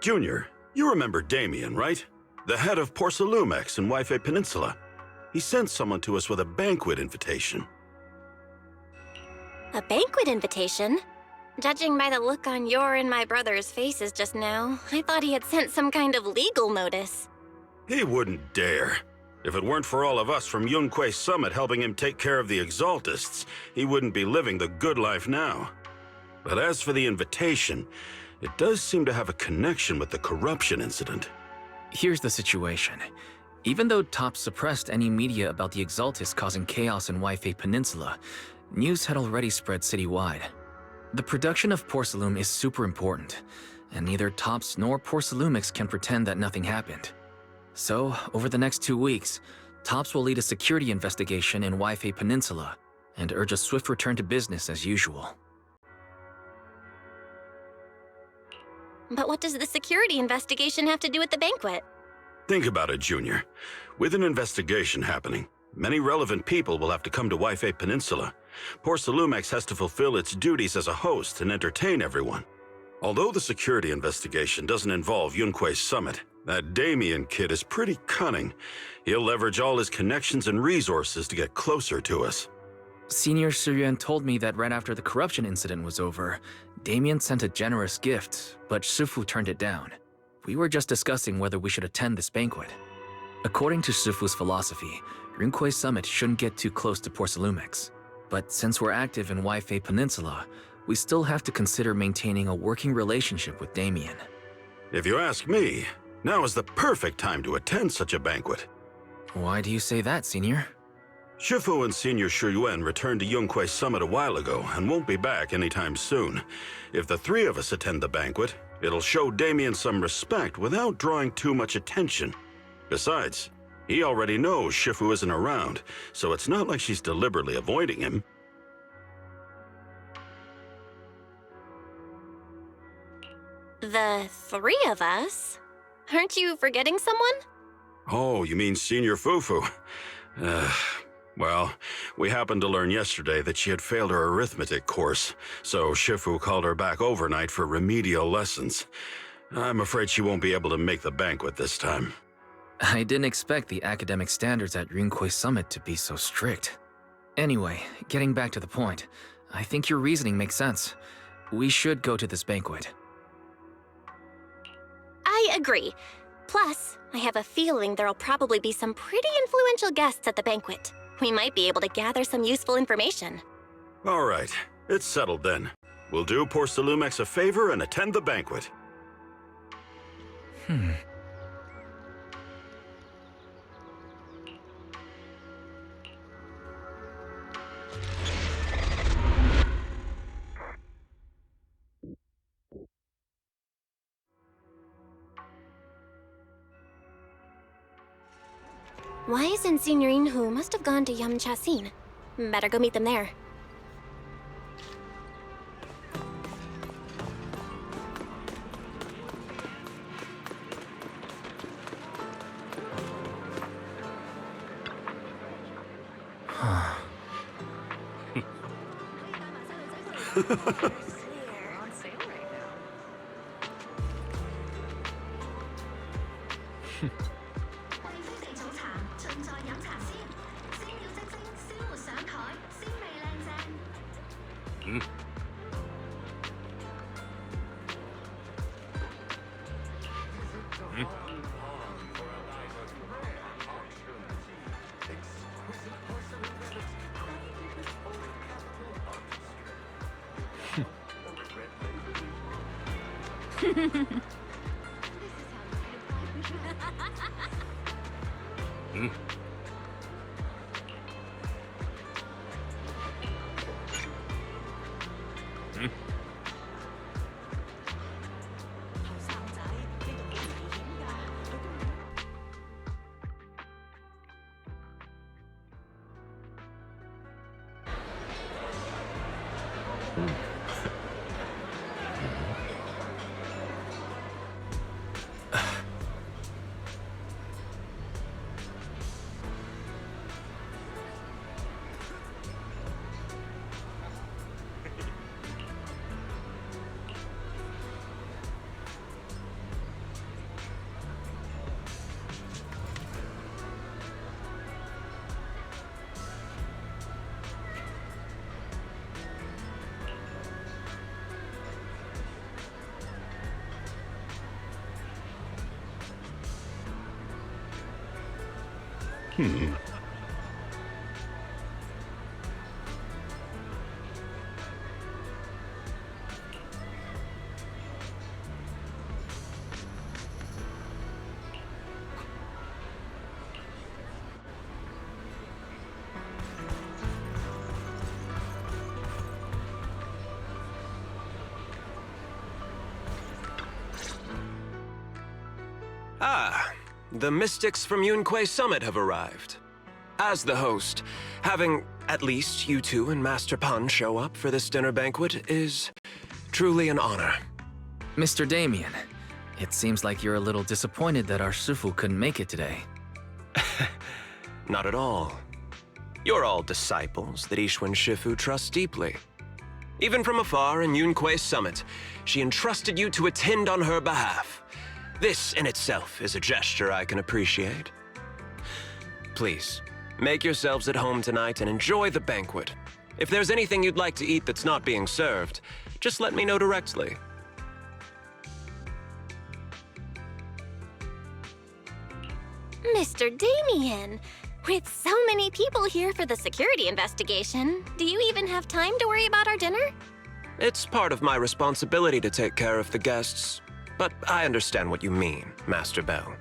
Junior, you remember Damien, right? The head of Porcelumex in Wife Peninsula. He sent someone to us with a banquet invitation. A banquet invitation? Judging by the look on your and my brother's faces just now, I thought he had sent some kind of legal notice. He wouldn't dare. If it weren't for all of us from Yunque Summit helping him take care of the Exaltists, he wouldn't be living the good life now. But as for the invitation, it does seem to have a connection with the corruption incident. Here's the situation. Even though TOPS suppressed any media about the Exaltists causing chaos in Wife Peninsula, news had already spread citywide. The production of Porcelume is super important, and neither TOPS nor Porcelumix can pretend that nothing happened. So, over the next 2 weeks, TOPS will lead a security investigation in Wife Peninsula and urge a swift return to business as usual. But what does the security investigation have to do with the banquet? Think about it, Junior. With an investigation happening, many relevant people will have to come to Wife Peninsula. Porcelumex has to fulfill its duties as a host and entertain everyone. Although the security investigation doesn't involve Yunque Summit, that Damien kid is pretty cunning. He'll leverage all his connections and resources to get closer to us. Senior Suyuan told me that right after the corruption incident was over, Damien sent a generous gift, but Shifu turned it down. We were just discussing whether we should attend this banquet. According to Shifu's philosophy, Yunque Summit shouldn't get too close to Porcelumex. But since we're active in Wife Peninsula, we still have to consider maintaining a working relationship with Damien. If you ask me, now is the perfect time to attend such a banquet. Why do you say that, Senior? Shifu and Senior Shuyuan returned to Yunque Summit a while ago and won't be back anytime soon. If the three of us attend the banquet, it'll show Damien some respect without drawing too much attention. Besides, he already knows Shifu isn't around, so it's not like she's deliberately avoiding him. The three of us? Aren't you forgetting someone? Oh, you mean Senior Fufu? Well, we happened to learn yesterday that she had failed her arithmetic course, so Shifu called her back overnight for remedial lessons. I'm afraid she won't be able to make the banquet this time. I didn't expect the academic standards at Yunque Summit to be so strict. Anyway, getting back to the point, I think your reasoning makes sense. We should go to this banquet. I agree. Plus, I have a feeling there'll probably be some pretty influential guests at the banquet. We might be able to gather some useful information. All right, it's settled then. We'll do Porcelumex a favor and attend the banquet. Wise and Senior Inhu must have gone to Yamchasin. Better go meet them there. Ah, the mystics from Yunque Summit have arrived. As the host, having at least you two and Master Pan show up for this dinner banquet is truly an honor. Mr. Damien, it seems like you're a little disappointed that our Shifu couldn't make it today. Not at all. You're all disciples that Ishwan Shifu trusts deeply. Even from afar in Yunque Summit, she entrusted you to attend on her behalf. This in itself is a gesture I can appreciate. Please, make yourselves at home tonight and enjoy the banquet. If there's anything you'd like to eat that's not being served, just let me know directly. Mr. Damien, with so many people here for the security investigation, do you even have time to worry about our dinner? It's part of my responsibility to take care of the guests, but I understand what you mean, Master Bell.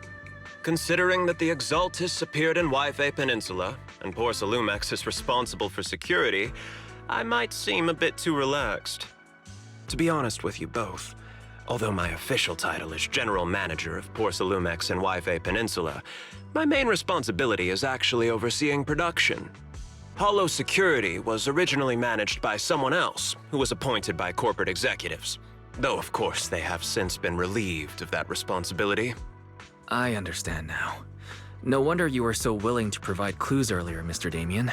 Considering that the Exaltus appeared in Yfe Peninsula, and Porcelumex is responsible for security, I might seem a bit too relaxed. To be honest with you both, although my official title is General Manager of Porcelumex and Yfe Peninsula, my main responsibility is actually overseeing production. Hollow Security was originally managed by someone else, who was appointed by corporate executives. Though, of course, they have since been relieved of that responsibility. I understand now. No wonder you were so willing to provide clues earlier, Mr. Damien.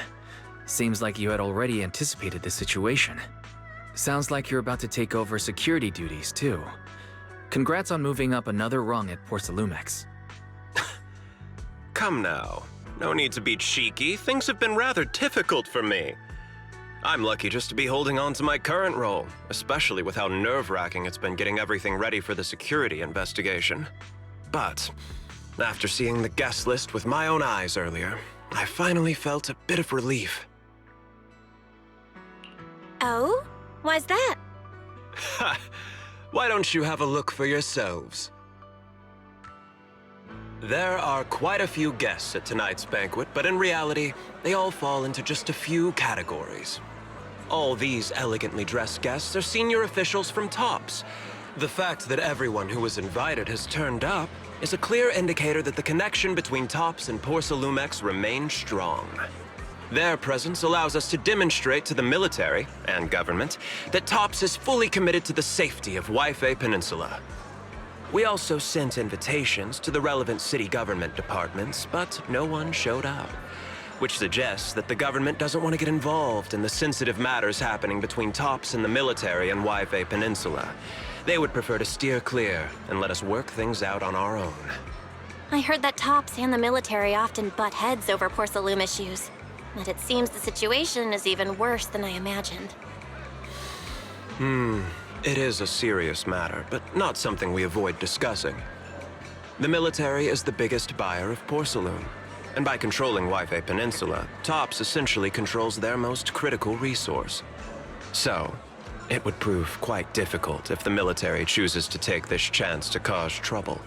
Seems like you had already anticipated the situation. Sounds like you're about to take over security duties, too. Congrats on moving up another rung at Porcelumex. Come now. No need to be cheeky. Things have been rather difficult for me. I'm lucky just to be holding on to my current role, especially with how nerve-wracking it's been getting everything ready for the security investigation. But after seeing the guest list with my own eyes earlier, I finally felt a bit of relief. Oh? Why's that? Ha! Why don't you have a look for yourselves? There are quite a few guests at tonight's banquet, but in reality, they all fall into just a few categories. All these elegantly dressed guests are senior officials from TOPS. The fact that everyone who was invited has turned up is a clear indicator that the connection between TOPS and Porcelumex remains strong. Their presence allows us to demonstrate to the military and government that TOPS is fully committed to the safety of Yfe Peninsula. We also sent invitations to the relevant city government departments, but no one showed up, which suggests that the government doesn't want to get involved in the sensitive matters happening between TOPS and the military and Yfe Peninsula. They would prefer to steer clear and let us work things out on our own. I heard that TOPS and the military often butt heads over Porcelume issues, but it seems the situation is even worse than I imagined. It is a serious matter, but not something we avoid discussing. The military is the biggest buyer of porcelain, and by controlling Yfe Peninsula, TOPS essentially controls their most critical resource. So, it would prove quite difficult if the military chooses to take this chance to cause trouble.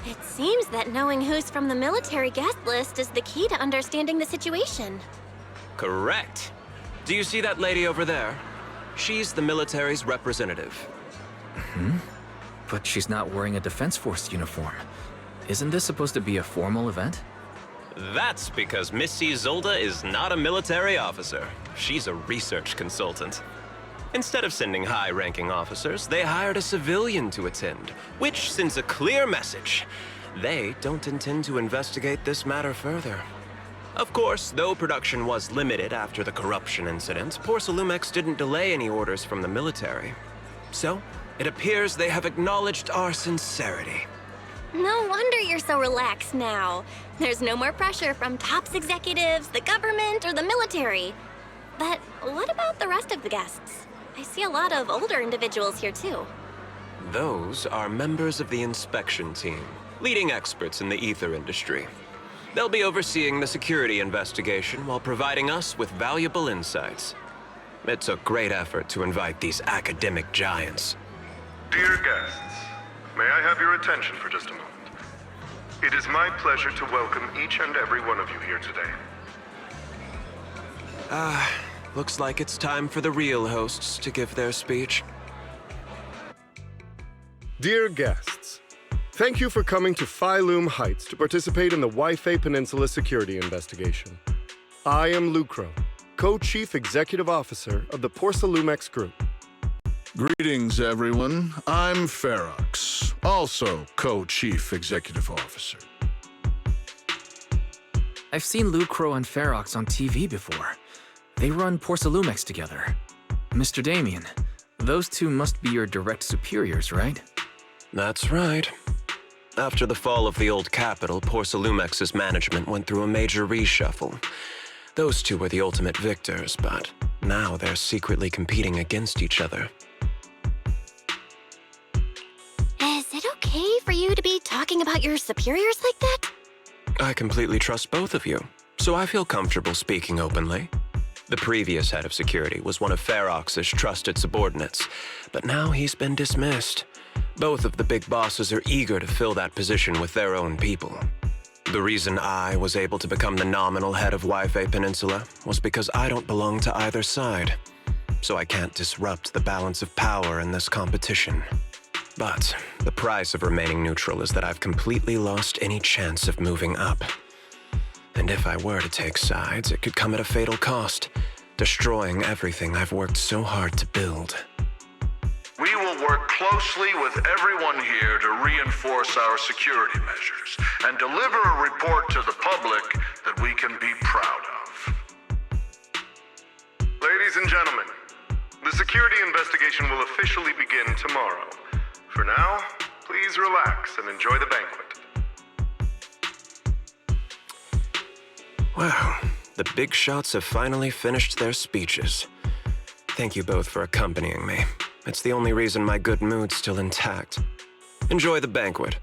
It seems that knowing who's from the military guest list is the key to understanding the situation. Correct. Do you see that lady over there? She's the military's representative. But she's not wearing a Defense Force uniform. Isn't this supposed to be a formal event? That's because Missy Zolda is not a military officer. She's a research consultant. Instead of sending high-ranking officers, they hired a civilian to attend, which sends a clear message. They don't intend to investigate this matter further. Of course, though production was limited after the corruption incident, Porcelumex didn't delay any orders from the military. So, it appears they have acknowledged our sincerity. No wonder you're so relaxed now. There's no more pressure from TOPS executives, the government, or the military. But what about the rest of the guests? I see a lot of older individuals here too. Those are members of the inspection team, leading experts in the ether industry. They'll be overseeing the security investigation while providing us with valuable insights. It took great effort to invite these academic giants. Dear guests, may I have your attention for just a moment? It is my pleasure to welcome each and every one of you here today. Looks like it's time for the real hosts to give their speech. Dear guests, thank you for coming to Phylum Heights to participate in the Wi-Fi Peninsula security investigation. I am Lucro, Co-Chief Executive Officer of the Porsalumex Group. Greetings, everyone. I'm Ferox, also Co-Chief Executive Officer. I've seen Lucro and Ferox on TV before. They run Porsalumex together. Mr. Damien, those two must be your direct superiors, right? That's right. After the fall of the old capital, Porsalumex's management went through a major reshuffle. Those two were the ultimate victors, but now they're secretly competing against each other. Is it okay for you to be talking about your superiors like that? I completely trust both of you, so I feel comfortable speaking openly. The previous head of security was one of Ferox's trusted subordinates, but now he's been dismissed. Both of the big bosses are eager to fill that position with their own people. The reason I was able to become the nominal head of Wi-Fi Peninsula was because I don't belong to either side, so I can't disrupt the balance of power in this competition. But the price of remaining neutral is that I've completely lost any chance of moving up. And if I were to take sides, it could come at a fatal cost, destroying everything I've worked so hard to build. We will work closely with everyone here to reinforce our security measures and deliver a report to the public that we can be proud of. Ladies and gentlemen, the security investigation will officially begin tomorrow. For now, please relax and enjoy the banquet. Wow, the big shots have finally finished their speeches. Thank you both for accompanying me. It's the only reason my good mood's still intact. Enjoy the banquet.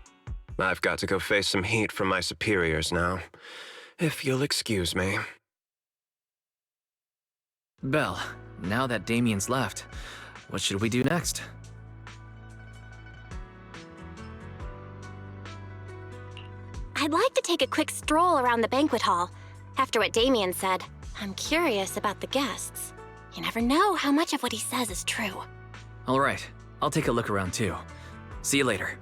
I've got to go face some heat from my superiors now. If you'll excuse me. Belle, now that Damien's left, what should we do next? I'd like to take a quick stroll around the banquet hall. After what Damien said, I'm curious about the guests. You never know how much of what he says is true. All right, I'll take a look around too. See you later.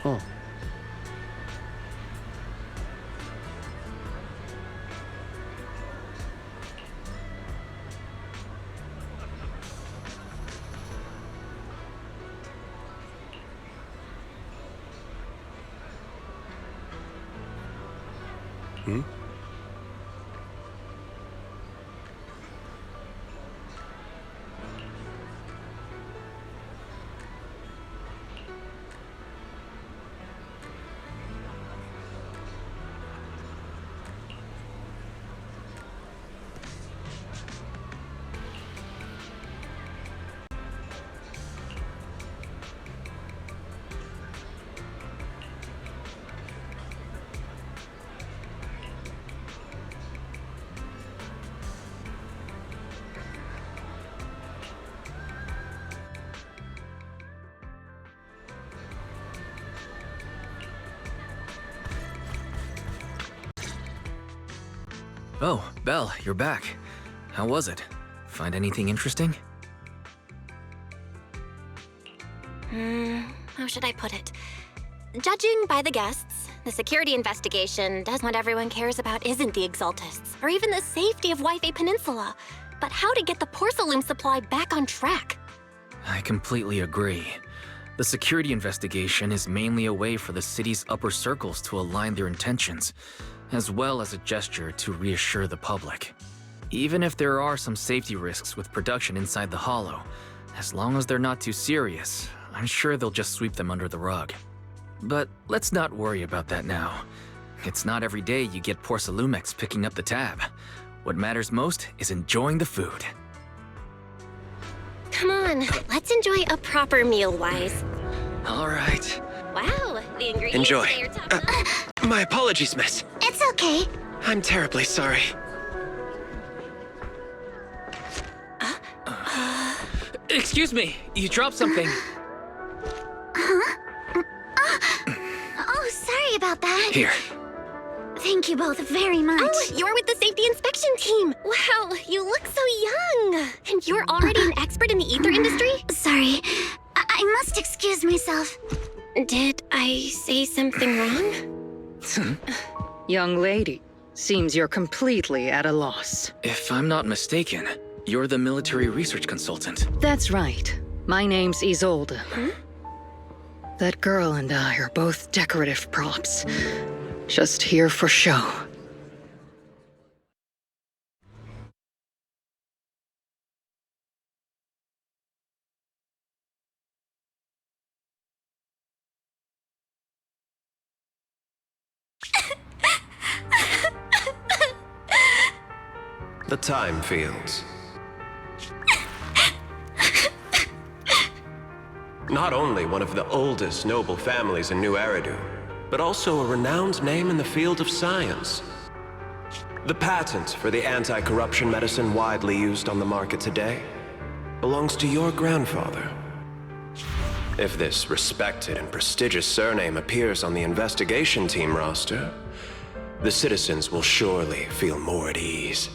Huh. Oh, Belle, you're back. How was it? Find anything interesting? How should I put it? Judging by the guests, the security investigation does what everyone cares about isn't the Exaltists, or even the safety of Wi-Fi Peninsula, but how to get the porcelain supply back on track. I completely agree. The security investigation is mainly a way for the city's upper circles to align their intentions, as well as a gesture to reassure the public. Even if there are some safety risks with production inside the Hollow, as long as they're not too serious, I'm sure they'll just sweep them under the rug. But let's not worry about that now. It's not every day you get Porcelumex picking up the tab. What matters most is enjoying the food. Come on, let's enjoy a proper meal, Wise. All right. Wow, the ingredients Enjoy. today are top-notch. My apologies, miss. It's okay. I'm terribly sorry. Excuse me, you dropped something. Oh, sorry about that. Here. Thank you both very much. Oh, you're with the safety inspection team. Wow, you look so young. And you're already an expert in the ether industry? Sorry, I must excuse myself. Did I say something wrong? Young lady, seems you're completely at a loss. If I'm not mistaken, you're the military research consultant. That's right. My name's Isolde. That girl and I are both decorative props. Just here for show. The Time Fields. Not only one of the oldest noble families in New Eridu, but also a renowned name in the field of science. The patent for the anti-corruption medicine widely used on the market today belongs to your grandfather. If this respected and prestigious surname appears on the investigation team roster, the citizens will surely feel more at ease.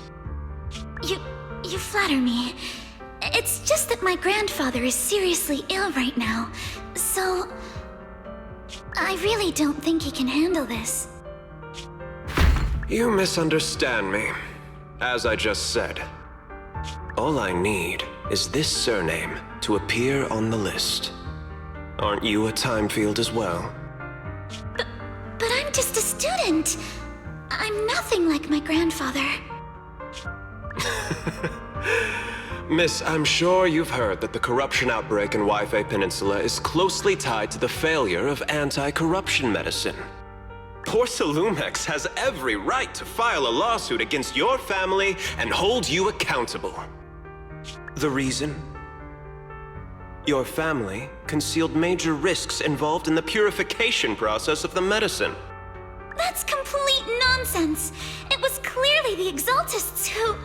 You flatter me. It's just that my grandfather is seriously ill right now, so I really don't think he can handle this. You misunderstand me. As I just said, all I need is this surname to appear on the list. Aren't you a time field as well? But I'm just a student. I'm nothing like my grandfather. Miss, I'm sure you've heard that the corruption outbreak in Wi-Fi Peninsula is closely tied to the failure of anti-corruption medicine. Porcelumex has every right to file a lawsuit against your family and hold you accountable. The reason? Your family concealed major risks involved in the purification process of the medicine. That's complete nonsense. It was clearly the Exaltists who...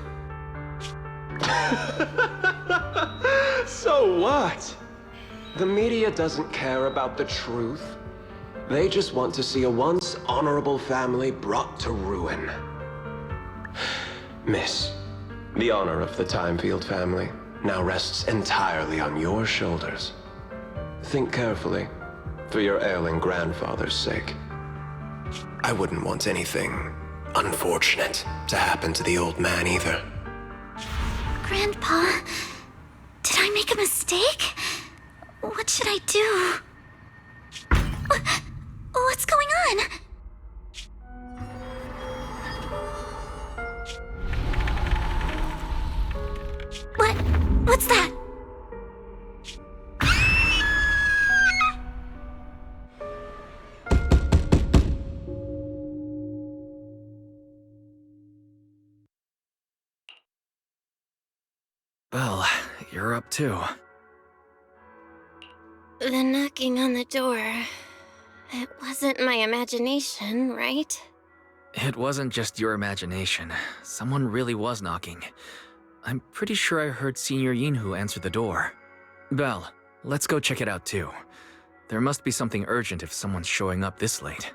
So what? The media doesn't care about the truth. They just want to see a once honorable family brought to ruin. Miss, the honor of the Timefield family now rests entirely on your shoulders. Think carefully. For your ailing grandfather's sake. I wouldn't want anything unfortunate to happen to the old man either. Grandpa, did I make a mistake? What should I do? What's going on? What's that? Belle, you're up too. The knocking on the door. It wasn't my imagination, right? It wasn't just your imagination. Someone really was knocking. I'm pretty sure I heard Senior Yinhu answer the door. Belle, let's go check it out too. There must be something urgent if someone's showing up this late.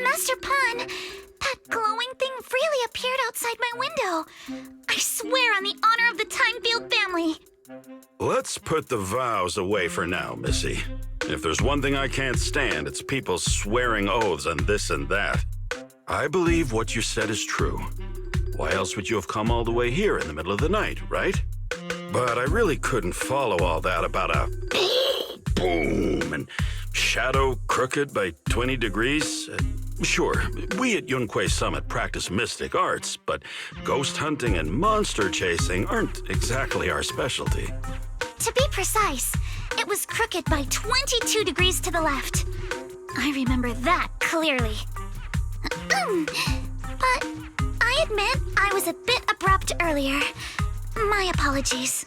Master Pan, that glowing thing freely appeared outside my window. I swear on the honor of the Timefield family. Let's put the vows away for now, Missy. If there's one thing I can't stand, it's people swearing oaths on this and that. I believe what you said is true. Why else would you have come all the way here in the middle of the night, right? But I really couldn't follow all that about a boom and shadow crooked by 20 degrees. Sure, we at Yunquei Summit practice mystic arts, but ghost hunting and monster chasing aren't exactly our specialty. To be precise, it was crooked by 22 degrees to the left. I remember that clearly. But I admit I was a bit abrupt earlier. My apologies.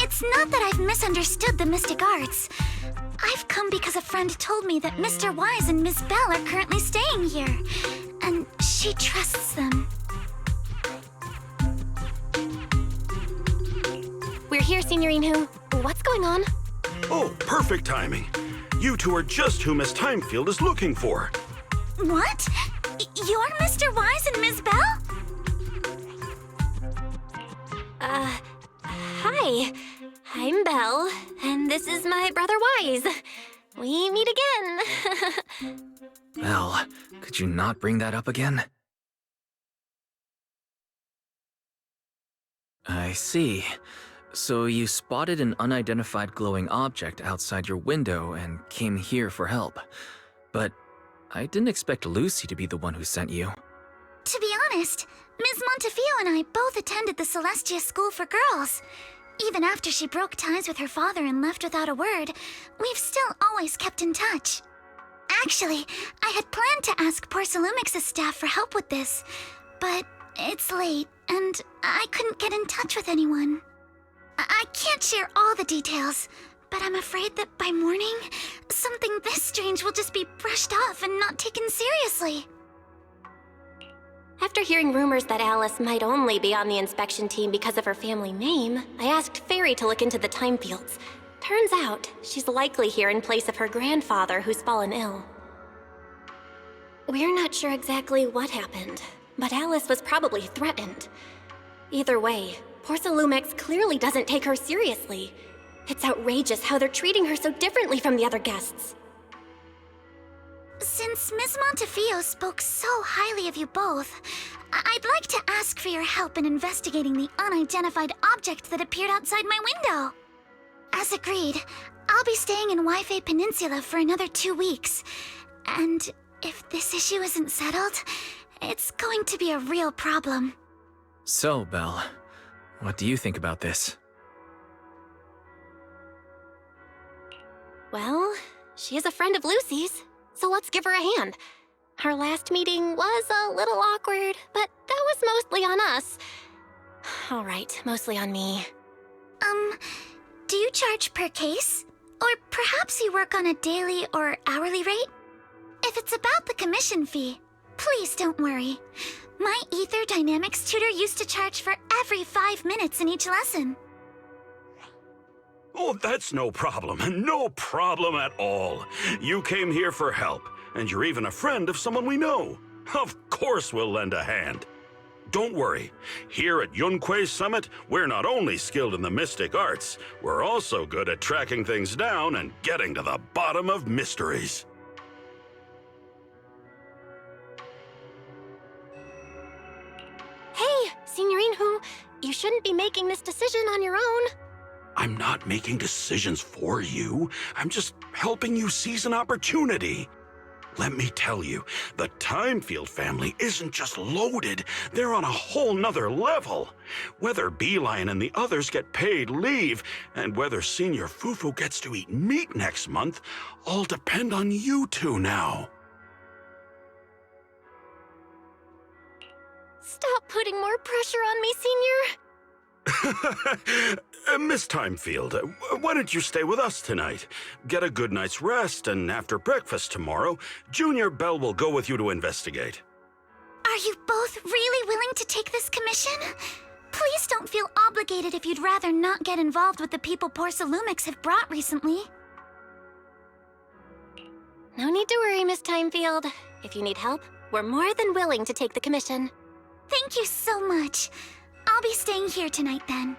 It's not that I've misunderstood the mystic arts. I've come because a friend told me that Mr. Wise and Miss Bell are currently staying here, and she trusts them. We're here, Senior Yinhu. What's going on? Oh, perfect timing. You two are just who Miss Timefield is looking for. What? You're Mr. Wise and Miss Bell? Hi. I'm Belle, and this is my brother Wise. We meet again. Belle, could you not bring that up again? I see. So you spotted an unidentified glowing object outside your window and came here for help. But I didn't expect Lucy to be the one who sent you. To be honest, Ms. Montefiore and I both attended the Celestia School for Girls. Even after she broke ties with her father and left without a word, we've still always kept in touch. Actually, I had planned to ask Porcelumix's staff for help with this, but it's late, and I couldn't get in touch with anyone. I can't share all the details, but I'm afraid that by morning, something this strange will just be brushed off and not taken seriously. After hearing rumors that Alice might only be on the inspection team because of her family name, I asked Fairy to look into the Timefields. Turns out, she's likely here in place of her grandfather who's fallen ill. We're not sure exactly what happened, but Alice was probably threatened. Either way, Porcelumix clearly doesn't take her seriously. It's outrageous how they're treating her so differently from the other guests. Since Ms. Montefiore spoke so highly of you both, I'd like to ask for your help in investigating the unidentified object that appeared outside my window. As agreed, I'll be staying in Waifei Peninsula for another 2 weeks. And if this issue isn't settled, it's going to be a real problem. So, Belle, what do you think about this? Well, she is a friend of Lucy's, so let's give her a hand. Our last meeting was a little awkward, but that was mostly on us. All right, mostly on me. Do you charge per case? Or perhaps you work on a daily or hourly rate? If it's about the commission fee, please don't worry. My Ether Dynamics tutor used to charge for every 5 minutes in each lesson. Oh, that's no problem. No problem at all. You came here for help, and you're even a friend of someone we know. Of course we'll lend a hand. Don't worry. Here at Yunquei Summit, we're not only skilled in the mystic arts, we're also good at tracking things down and getting to the bottom of mysteries. Hey, Signorine Hu, you shouldn't be making this decision on your own. I'm not making decisions for you. I'm just helping you seize an opportunity. Let me tell you, the Timefield family isn't just loaded, they're on a whole nother level. Whether Beeline and the others get paid leave, and whether Senior Fufu gets to eat meat next month, all depend on you two now. Stop putting more pressure on me, Senior. Miss Timefield, why don't you stay with us tonight? Get a good night's rest, and after breakfast tomorrow, Junior Bell will go with you to investigate. Are you both really willing to take this commission? Please don't feel obligated if you'd rather not get involved with the people Porcelumics have brought recently. No need to worry, Miss Timefield. If you need help, we're more than willing to take the commission. Thank you so much. I'll be staying here tonight then.